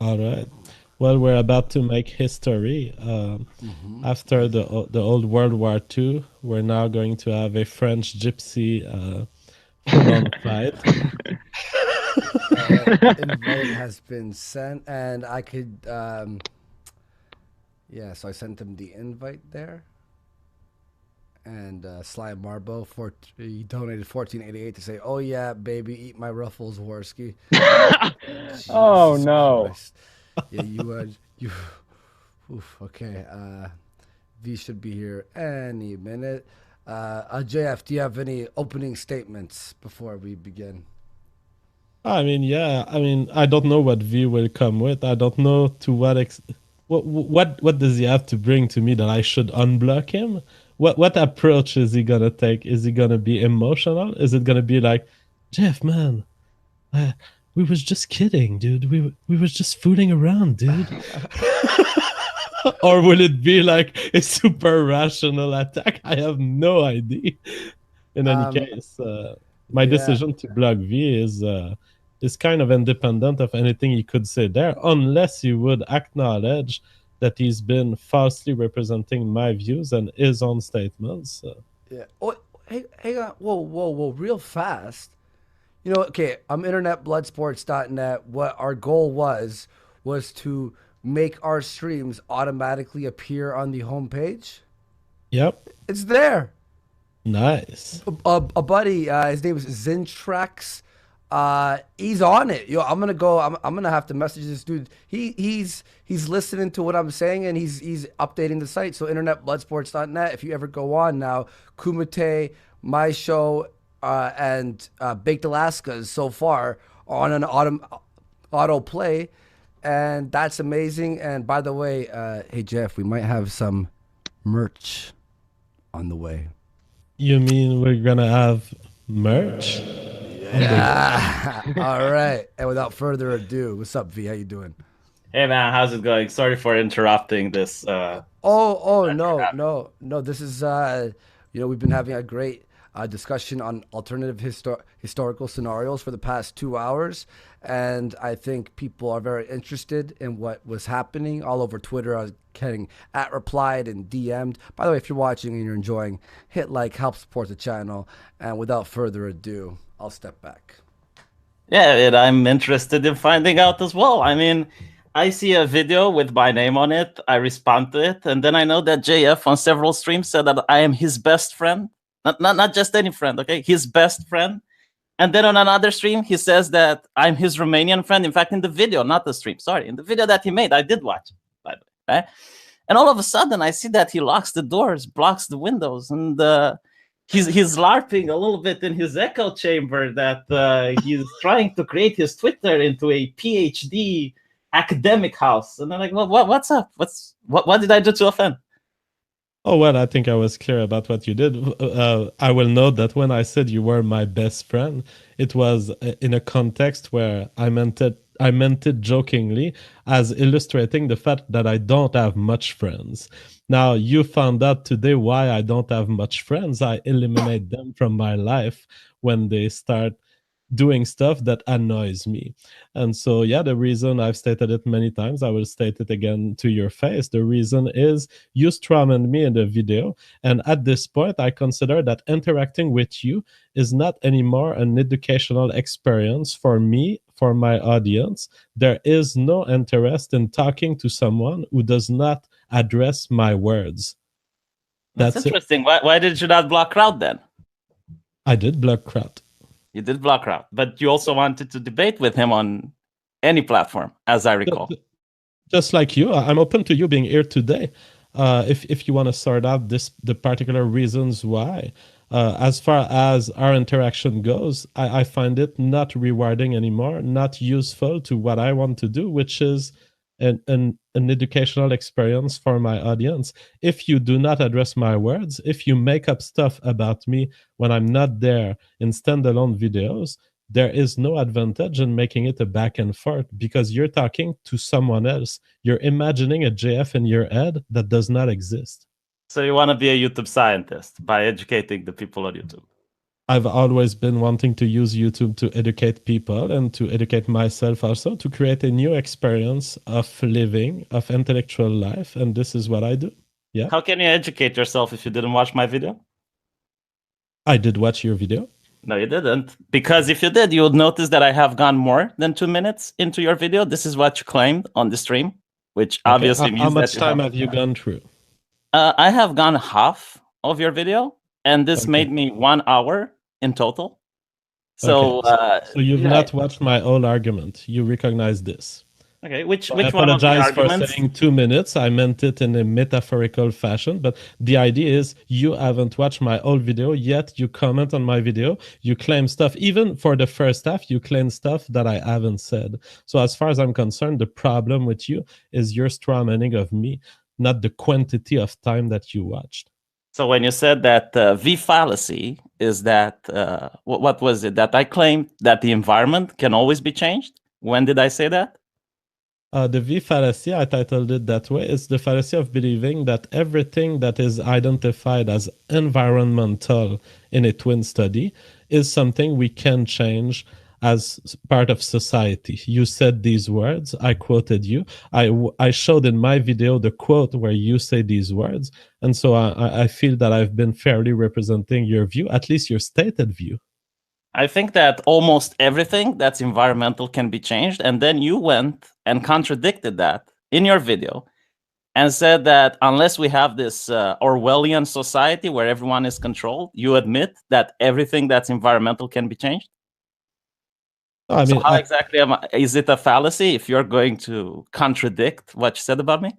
All right. Well, we're about to make history. After the old World War II, we're now going to have a French gypsy full-on fight. All right, invite has been sent, and I could, yeah. So I sent him the invite there, and Sly Marbo for he donated 1488 to say, "Oh yeah, baby, eat my ruffles, Worski." Oh Jesus no. Christ. Yeah, you. Oof, okay. V should be here any minute. JF, do you have any opening statements before we begin? I mean, yeah. I mean, I don't know what V will come with. I don't know to what what does he have to bring to me that I should unblock him? What approach is he gonna take? Is he gonna be emotional? Is it gonna be like, Jeff, man, uh, we was just kidding, dude. We was just fooling around, dude. Or will it be like a super rational attack? I have no idea. In any Um, case, my yeah. decision to block V is kind of independent of anything he could say there, unless he would acknowledge that he's been falsely representing my views and his own statements. Yeah. Oh, hey, hang on. Whoa, whoa, whoa. Real fast. Okay, I'm internetbloodsports.net. What our goal was to make our streams automatically appear on the homepage. Yep, It's there. nice. A buddy, his name is Zintrax. He's on it. I'm gonna go. I'm gonna have to message this dude. He's listening to what I'm saying, and he's updating the site. So internetbloodsports.net. If you ever go on now, Kumite, my show, and Baked Alaska's so far on an auto play, and that's amazing. And by the way, hey Jeff, we might have some merch on the way. You mean we're gonna have merch on the way? Yeah. All right. And without further ado, what's up, V? How you doing? Hey man, how's it going? Sorry for interrupting this. Oh, no, no, no. This is we've been having a great discussion on alternative historical scenarios for the past 2 hours, and I think people are very interested in what was happening all over Twitter. I was getting at replied and DM'd. By the way, if you're watching and you're enjoying, hit like, help support the channel. And without further ado, I'll step back. Yeah, and I'm interested in finding out as well. I mean, I see a video with my name on it. I respond to it, and then I know that JF on several streams said that I am his best friend. Not just any friend, okay? His best friend. And then on another stream, he says that I'm his Romanian friend. In fact, in the video, not the stream, sorry, in the video that he made, I did watch, by the way, right? And all of a sudden, I see that he locks the doors, blocks the windows, and he's LARPing a little bit in his echo chamber. That he's trying to create his Twitter into a PhD academic house. And I'm like, well, what's up? What did I do to offend? Oh, well, I think I was clear about what you did. I will note that when I said you were my best friend, it was in a context where I meant it jokingly as illustrating the fact that I don't have much friends. Now, you found out today why I don't have much friends. I eliminate them from my life when they start doing stuff that annoys me. And so, yeah, the reason I've stated it many times, I will state it again to your face. The reason is you strawmanned me in the video. And at this point, I consider that interacting with you is not anymore an educational experience for me, for my audience. There is no interest in talking to someone who does not address my words. That's That's it. interesting. Why did you not block Crowd then? I did block crowd. You did block Crowd, but you also wanted to debate with him on any platform, as I recall. Just like you, I'm open to you being here today. If you want to sort out the particular reasons why. As far as our interaction goes, I find it not rewarding anymore, not useful to what I want to do, which is an educational experience for my audience. If you do not address my words, if you make up stuff about me when I'm not there in standalone videos, there is no advantage in making it a back and forth because you're talking to someone else. You're imagining a JF in your head that does not exist. So you want to be a YouTube scientist by educating the people on YouTube? I've always been wanting to use YouTube to educate people and to educate myself also to create a new experience of living, of intellectual life. And this is what I do. Yeah. How can you educate yourself if you didn't watch my video? I did watch your video. No, you didn't. Because if you did, you would notice that I have gone more than 2 minutes into your video. This is what you claimed on the stream, which Okay. obviously How means much that you time have. have you gone through? I have gone half of your video, and this Okay. made me 1 hour in total. So, Okay. So you've yeah, not watched my whole argument. You recognize this. okay. Which I which one of the apologize for arguments? saying 2 minutes. I meant it in a metaphorical fashion, but the idea is you haven't watched my whole video yet. You comment on my video. You claim stuff. Even for the first half, you claim stuff that I haven't said. So as far as I'm concerned, the problem with you is your strawmanning of me, not the quantity of time that you watched. So when you said that VEE fallacy is that what was it that I claimed that the environment can always be changed? When did I say that? The VEE fallacy, I titled it that way, is the fallacy of believing that everything that is identified as environmental in a twin study is something we can change as part of society. You said these words, I quoted you. I showed in my video the quote where you say these words. And so I feel that I've been fairly representing your view, at least your stated view. I think that almost everything that's environmental can be changed. And then you went and contradicted that in your video and said that unless we have this Orwellian society where everyone is controlled, you admit that everything that's environmental can be changed? I So mean, how exactly is it a fallacy if you're going to contradict what you said about me?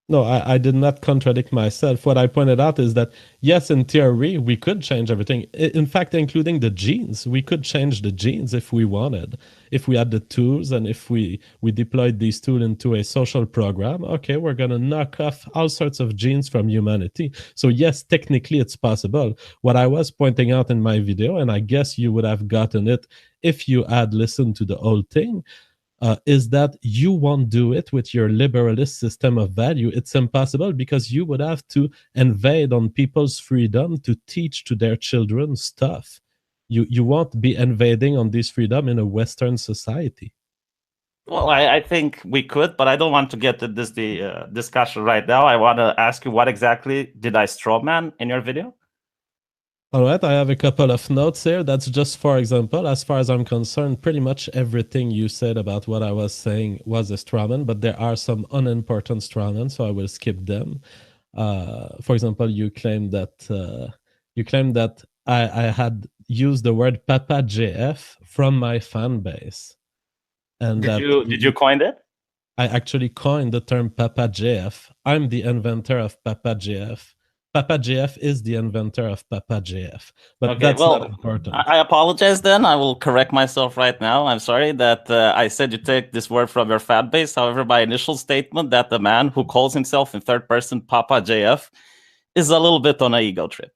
no, I did not contradict myself. What I pointed out is that, yes, in theory, we could change everything. In fact, including the genes. We could change the genes if we wanted. If we had the tools and if we deployed these tools into a social program, okay, we're going to knock off all sorts of genes from humanity. So, yes, technically it's possible. What I was pointing out in my video, and I guess you would have gotten it if you had listened to the whole thing, is that you won't do it with your liberalist system of value. It's impossible because you would have to invade on people's freedom to teach to their children stuff. You won't be invading on this freedom in a Western society. Well, I think we could, but I don't want to get to this discussion right now. I want to ask you, what exactly did I strawman in your video? All right, I have a couple of notes here. That's just for example. As far as I'm concerned, pretty much everything you said about what I was saying was a strawman, but there are some unimportant strawmen, so I will skip them. For example, you claimed that I had used the word Papa JF from my fan base, and Did you coin it? I actually coined the term Papa JF. I'm the inventor of Papa JF. Papa JF is the inventor of Papa JF, but Okay, that's well, not important. I apologize then. I will correct myself right now. I'm sorry that I said you take this word from your fan base. However, my initial statement that the man who calls himself in third person Papa JF is a little bit on an ego trip.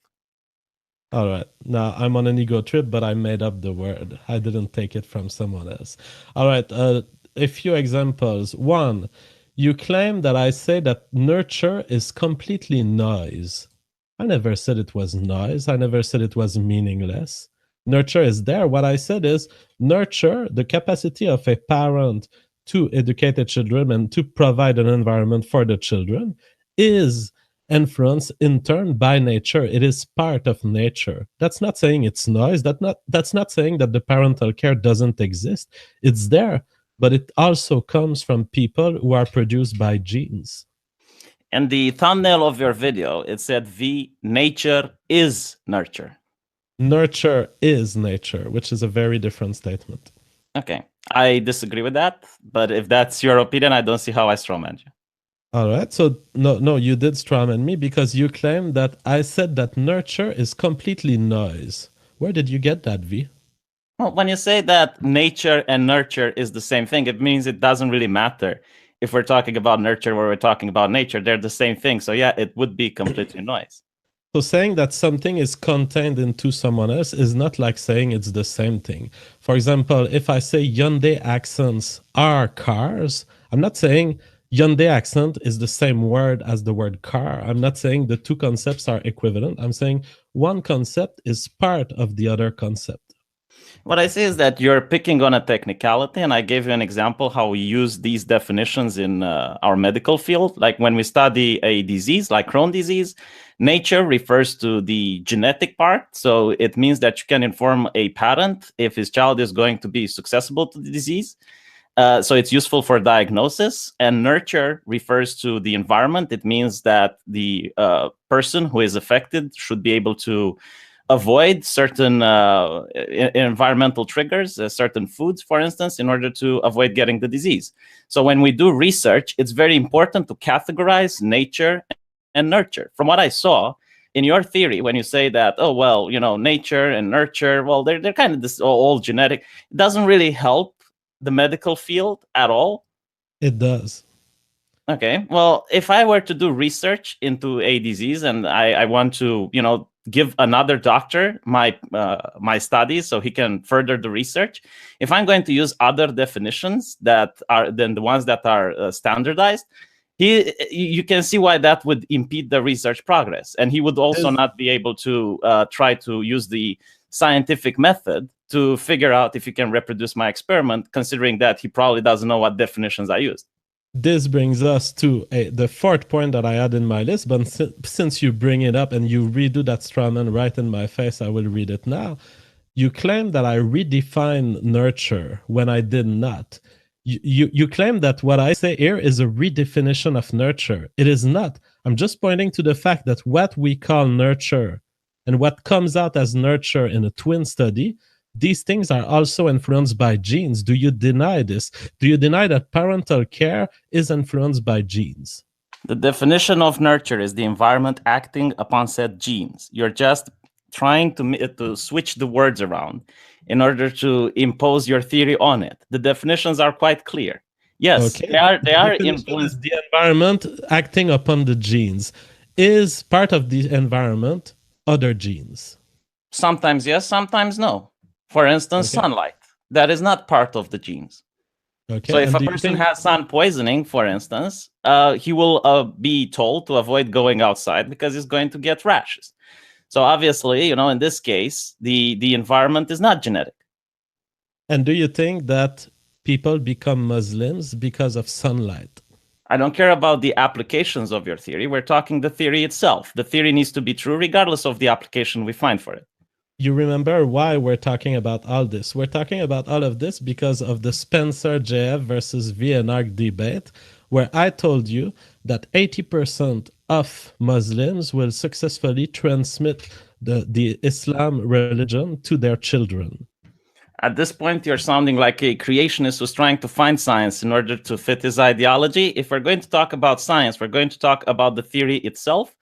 All right. Now I'm on an ego trip, but I made up the word. I didn't take it from someone else. All right. A few examples. One, you claim that I say that nurture is completely noise. I never said it was noise. I never said it was meaningless. Nurture is there. What I said is nurture, the capacity of a parent to educate the children and to provide an environment for the children, is influenced in turn by nature. It is part of nature. That's not saying it's noise. That's not saying that the parental care doesn't exist. It's there, but it also comes from people who are produced by genes. And the thumbnail of your video, it said nature is nurture. Nurture is nature, which is a very different statement. Okay. I disagree with that, but if that's your opinion, I don't see how I strawman you. All right. So no, you did strawman me because you claim that I said that nurture is completely noise. Where did you get that, V? Well, when you say that nature and nurture is the same thing, it means it doesn't really matter. If we're talking about nurture or we're talking about nature, they're the same thing. So yeah, it would be completely noise. So saying that something is contained into someone else is not like saying it's the same thing. For example, if I say Hyundai accents are cars, I'm not saying Hyundai accent is the same word as the word car. I'm not saying the two concepts are equivalent. I'm saying one concept is part of the other concept. What I say is that you're picking on a technicality, and I gave you an example how we use these definitions in our medical field. Like when we study a disease like Crohn's disease, nature refers to the genetic part. So it means that you can inform a parent if his child is going to be susceptible to the disease. So it's useful for diagnosis. And nurture refers to the environment. It means that the person who is affected should be able to avoid certain environmental triggers, certain foods, for instance, in order to avoid getting the disease. So when we do research, it's very important to categorize nature and nurture. From what I saw in your theory, when you say that, oh, well, nature and nurture, well, they're kind of this all genetic, it doesn't really help the medical field at all. It does. Okay. Well, if I were to do research into a disease and I want to, give another doctor my studies so he can further the research, if I'm going to use other definitions that are than the ones that are standardized, you can see why that would impede the research progress, and he would also not be able to try to use the scientific method to figure out if he can reproduce my experiment, considering that he probably doesn't know what definitions I used. This brings us to the fourth point that I had in my list, but since you bring it up and you redo that straw man right in my face, I will read it now. You claim that I redefined nurture when I did not. You claim that what I say here is a redefinition of nurture. It is not. I'm just pointing to the fact that what we call nurture and what comes out as nurture in a twin study, these things are also influenced by genes. Do you deny this? Do you deny that parental care is influenced by genes? The definition of nurture is the environment acting upon said genes. You're just trying to switch the words around in order to impose your theory on it. The definitions are quite clear. Yes, okay. they are influenced. The environment acting upon the genes. Is part of the environment other genes? Sometimes yes, sometimes no. For instance, sunlight. That is not part of the genes. Okay. So if a person has sun poisoning, for instance, he will be told to avoid going outside because he's going to get rashes. So obviously, in this case, the environment is not genetic. And do you think that people become Muslims because of sunlight? I don't care about the applications of your theory. We're talking the theory itself. The theory needs to be true regardless of the application we find for it. You remember why we're talking about all this. We're talking about all of this because of the Spencer JF versus VNR debate, where I told you that 80% of Muslims will successfully transmit the Islam religion to their children. At this point, you're sounding like a creationist who's trying to find science in order to fit his ideology. If we're going to talk about science, we're going to talk about the theory itself.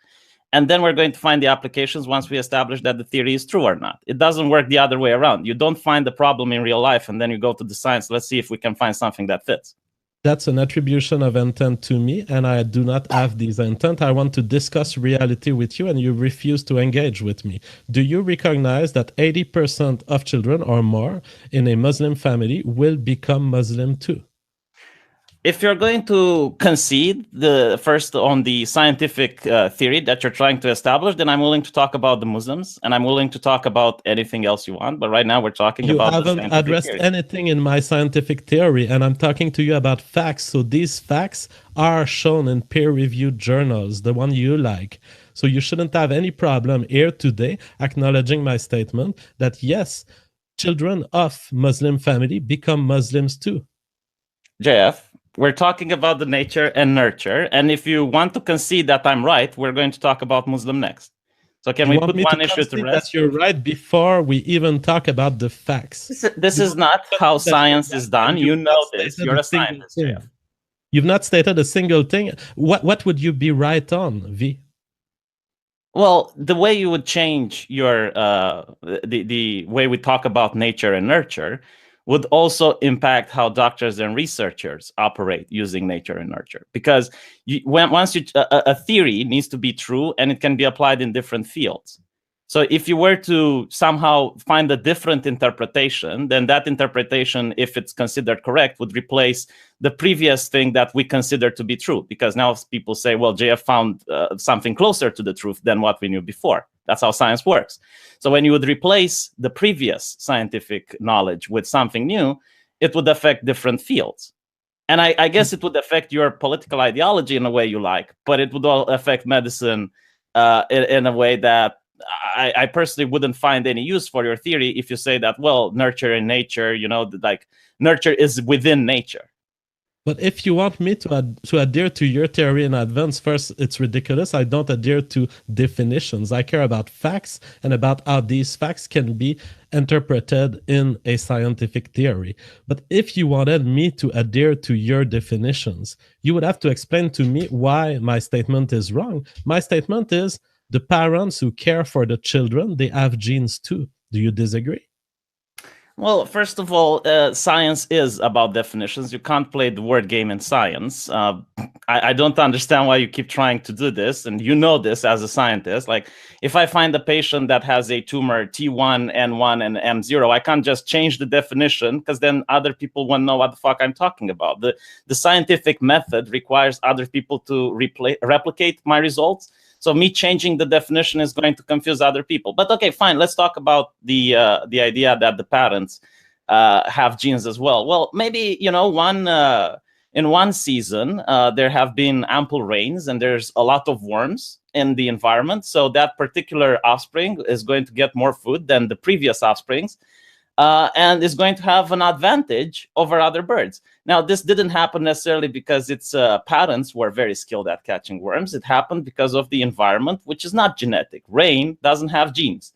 And then we're going to find the applications once we establish that the theory is true or not. It doesn't work the other way around. You don't find the problem in real life and then you go to the science. Let's see if we can find something that fits. That's an attribution of intent to me, and I do not have these intent. I want to discuss reality with you, and you refuse to engage with me. Do you recognize that 80% of children or more in a Muslim family will become Muslim too? If you're going to concede first on the scientific theory that you're trying to establish, then I'm willing to talk about the Muslims, and I'm willing to talk about anything else you want. But right now, we're talking about the scientific You haven't addressed theory. anything in my scientific theory, and I'm talking to you about facts. So these facts are shown in peer-reviewed journals, the one you like. So you shouldn't have any problem here today acknowledging my statement that yes, children of Muslim family become Muslims too. JF, we're talking about the nature and nurture. And if you want to concede that I'm right, we're going to talk about Muslim next. So can we put one issue to rest? That you're right before we even talk about the facts. This is not how science is done. You know this. You're a scientist, JF. You've not stated a single thing. What would you be right on, V? Well, the way you would change your the way we talk about nature and nurture would also impact how doctors and researchers operate using nature and nurture. Because a theory needs to be true and it can be applied in different fields. So if you were to somehow find a different interpretation, then that interpretation, if it's considered correct, would replace the previous thing that we consider to be true. Because now people say, well, JF found something closer to the truth than what we knew before. That's how science works. So when you would replace the previous scientific knowledge with something new, it would affect different fields. And I guess it would affect your political ideology in a way you like, but it would all affect medicine in a way that I personally wouldn't find any use for your theory if you say that, well, nurture and nature, like nurture is within nature. But if you want me to adhere to your theory in advance, first, it's ridiculous. I don't adhere to definitions. I care about facts and about how these facts can be interpreted in a scientific theory. But if you wanted me to adhere to your definitions, you would have to explain to me why my statement is wrong. My statement is the parents who care for the children, they have genes too. Do you disagree? Well, first of all, science is about definitions. You can't play the word game in science. I don't understand why you keep trying to do this, and you know this as a scientist. Like, if I find a patient that has a tumor T1, N1, and M0, I can't just change the definition because then other people won't know what the fuck I'm talking about. The scientific method requires other people to replicate my results. So me changing the definition is going to confuse other people. But okay, fine. Let's talk about the idea that the parents have genes as well. Well, maybe in one season there have been ample rains and there's a lot of worms in the environment. So that particular offspring is going to get more food than the previous offsprings. And is going to have an advantage over other birds. Now, this didn't happen necessarily because its parents were very skilled at catching worms. It happened because of the environment, which is not genetic. Rain doesn't have genes.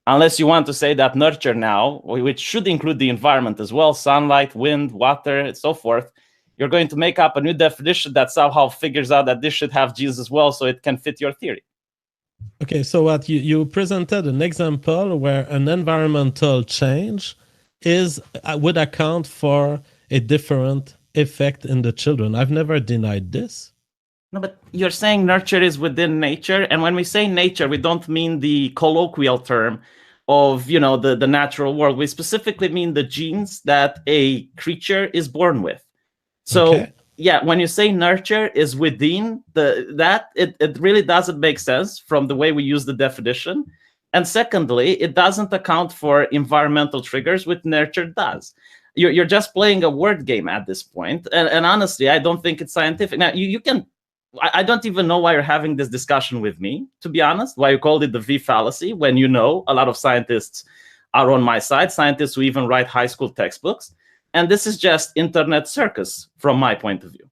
Unless you want to say that nurture now, which should include the environment as well, sunlight, wind, water, and so forth, you're going to make up a new definition that somehow figures out that this should have genes as well so it can fit your theory. Okay, so what you presented an example where an environmental change would account for a different effect in the children. I've never denied this. No, but you're saying nurture is within nature, and when we say nature, we don't mean the colloquial term of the natural world. We specifically mean the genes that a creature is born with. So. Okay. Yeah, when you say nurture is within it really doesn't make sense from the way we use the definition. And secondly, it doesn't account for environmental triggers, which nurture does. You're just playing a word game at this point. And honestly, I don't think it's scientific. Now, you can, I don't even know why you're having this discussion with me, to be honest, why you called it the VEE fallacy, when a lot of scientists are on my side, scientists who even write high school textbooks. And this is just internet circus from my point of view.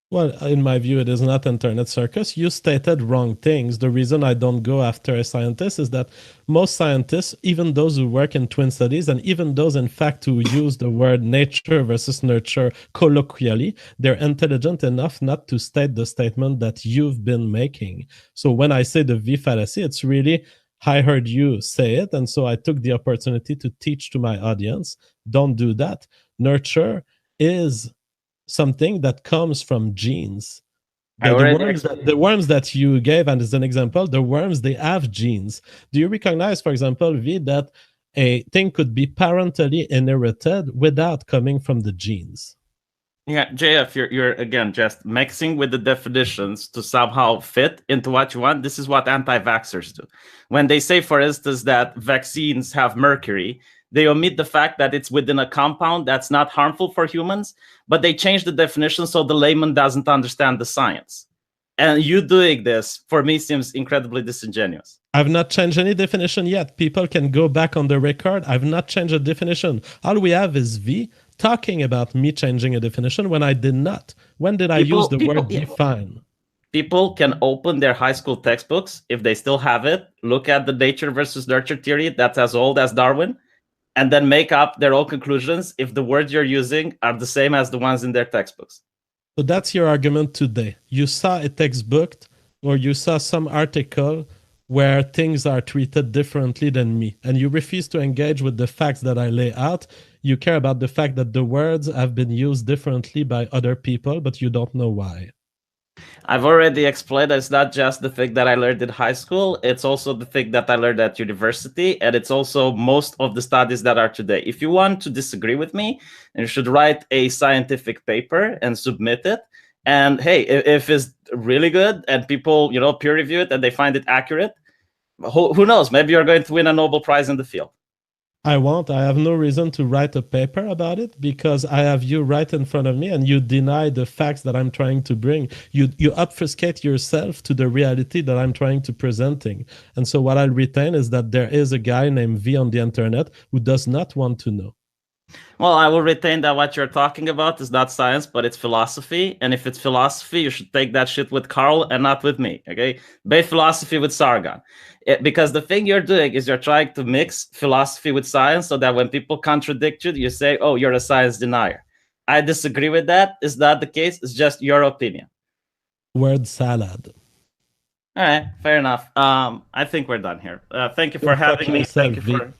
Well, in my view, it is not internet circus. You stated wrong things. The reason I don't go after a scientist is that most scientists, even those who work in twin studies, and even those, in fact, who use the word nature versus nurture colloquially, they're intelligent enough not to state the statement that you've been making. So when I say the VEE fallacy, it's really, I heard you say it, and so I took the opportunity to teach to my audience, don't do that. Nurture is something that comes from genes. The worms that you gave, and as an example, the worms, they have genes. Do you recognize, for example, V, that a thing could be parentally inherited without coming from the genes? Yeah, JF, you're again just mixing with the definitions to somehow fit into what you want. This is what anti-vaxxers do. When they say, for instance, that vaccines have mercury, they omit the fact that it's within a compound that's not harmful for humans, but they change the definition so the layman doesn't understand the science. And you doing this, for me, seems incredibly disingenuous. I've not changed any definition yet. People can go back on the record. I've not changed a definition. All we have is V talking about me changing a definition when I did not. When did I use the word define? People can open their high school textbooks, if they still have it, look at the nature versus nurture theory that's as old as Darwin, and then make up their own conclusions if the words you're using are the same as the ones in their textbooks. So that's your argument today. You saw a textbook or you saw some article where things are treated differently than me, and you refuse to engage with the facts that I lay out. You care about the fact that the words have been used differently by other people, but you don't know why. I've already explained that it's not just the thing that I learned in high school, it's also the thing that I learned at university, and it's also most of the studies that are today. If you want to disagree with me, you should write a scientific paper and submit it. And hey, if it's really good and people, peer review it and they find it accurate, who knows? Maybe you're going to win a Nobel Prize in the field. I won't. I have no reason to write a paper about it because I have you right in front of me and you deny the facts that I'm trying to bring. You obfuscate yourself to the reality that I'm trying to presenting. And so what I'll retain is that there is a guy named V on the internet who does not want to know. Well, I will retain that what you're talking about is not science, but it's philosophy. And if it's philosophy, you should take that shit with Carl and not with me. Okay? Debate philosophy with Sargon. Because the thing you're doing is you're trying to mix philosophy with science so that when people contradict you, you say, oh, you're a science denier. I disagree with that. It's not the case. It's just your opinion. Word salad. All right, fair enough. I think we're done here. Thank you for having me. Thank you for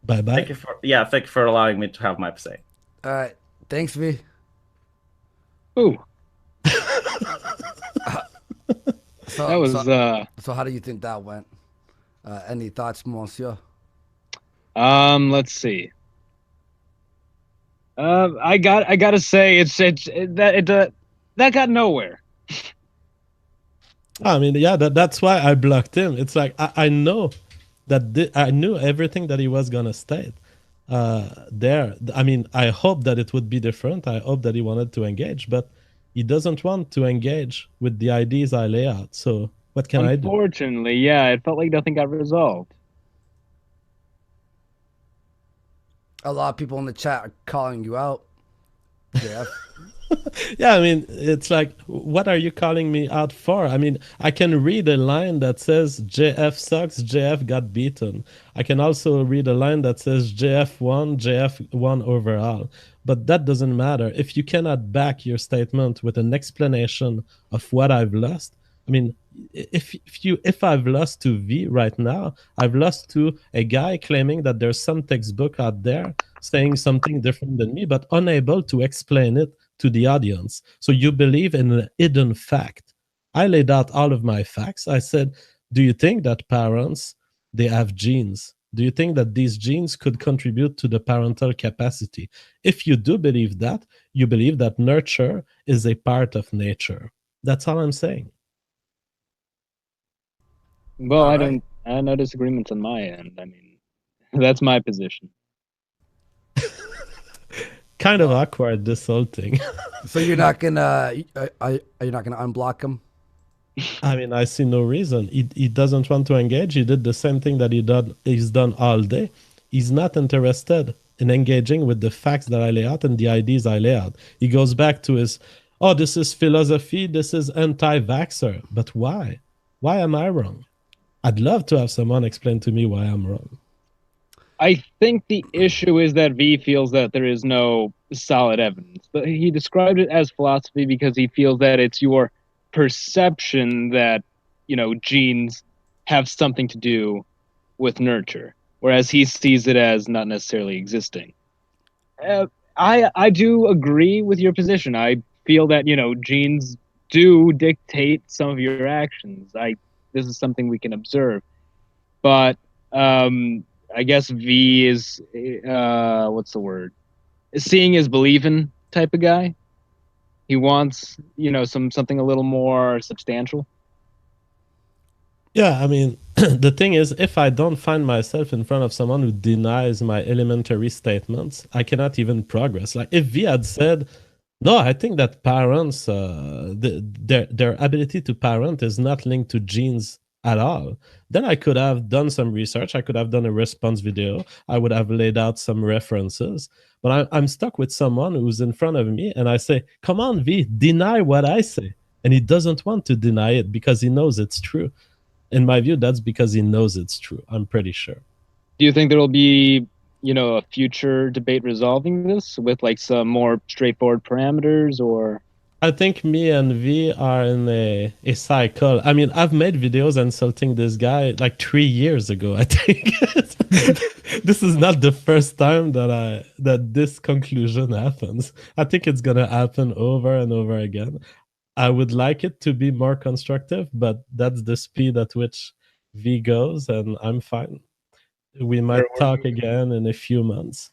bye. Thank you for allowing me to have my say. All right, thanks, V. Ooh, So, that was so how do you think that went? Any thoughts, Monsieur? let's see. I gotta say that got nowhere. I mean, yeah, that's why I blocked him. It's like I know that I knew everything that he was gonna state. There, I mean, I hope that it would be different. I hope that he wanted to engage, but he doesn't want to engage with the ideas I lay out. So what can I do? Unfortunately, yeah, it felt like nothing got resolved. A lot of people in the chat are calling you out, Jeff. Yeah, I mean, it's like, what are you calling me out for? I mean, I can read a line that says JF sucks, JF got beaten. I can also read a line that says JF won overall. But that doesn't matter. If you cannot back your statement with an explanation of what I've lost, I mean, if I've lost to V right now, I've lost to a guy claiming that there's some textbook out there saying something different than me, but unable to explain it to the audience. So you believe in a hidden fact. I laid out all of my facts. I said, do you think that parents, they have genes? Do you think that these genes could contribute to the parental capacity? If you do believe that, you believe that nurture is a part of nature. That's all I'm saying. Well, I have no disagreements on my end. I mean, that's my position. Kind of awkward, this whole thing. So you're not gonna are you not gonna unblock him? I mean, I see no reason. He doesn't want to engage. He did the same thing that he's done all day. He's not interested in engaging with the facts that I lay out and the ideas I lay out. He goes back to his, oh, this is philosophy, this is anti-vaxxer. But why? Why am I wrong? I'd love to have someone explain to me why I'm wrong. I think the issue is that V feels that there is no solid evidence. But he described it as philosophy because he feels that it's your perception that, genes have something to do with nurture, whereas he sees it as not necessarily existing. I do agree with your position. I feel that, genes do dictate some of your actions. This is something we can observe. But I guess V is what's the word? Seeing is believing type of guy. He wants, something a little more substantial. Yeah, I mean, the thing is, if I don't find myself in front of someone who denies my elementary statements, I cannot even progress. Like if V had said, no, I think that parents, their ability to parent is not linked to genes at all, then I could have done some research. I could have done a response video. I would have laid out some references. But I'm stuck with someone who's in front of me and I say, come on, V, deny what I say. And he doesn't want to deny it because he knows it's true. In my view, that's because he knows it's true. I'm pretty sure. Do you think there will be, a future debate resolving this with like some more straightforward parameters, or? I think me and V are in a cycle. I mean, I've made videos insulting this guy like 3 years ago, I think. This is not the first time that this conclusion happens. I think it's gonna happen over and over again. I would like it to be more constructive, but that's the speed at which V goes, and I'm fine. We might talk again in a few months.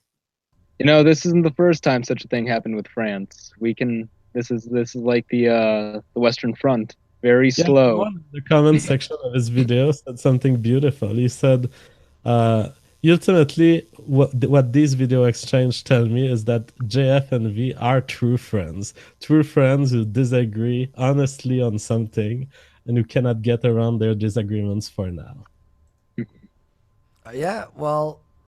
This isn't the first time such a thing happened with France. We can. This is like the Western Front. Very Yeah, slow. someone in the comment section of his video said something beautiful. He said, uh, ultimately, what these video exchange tell me is that JF and V are true friends who disagree honestly on something and who cannot get around their disagreements for now. Yeah, well,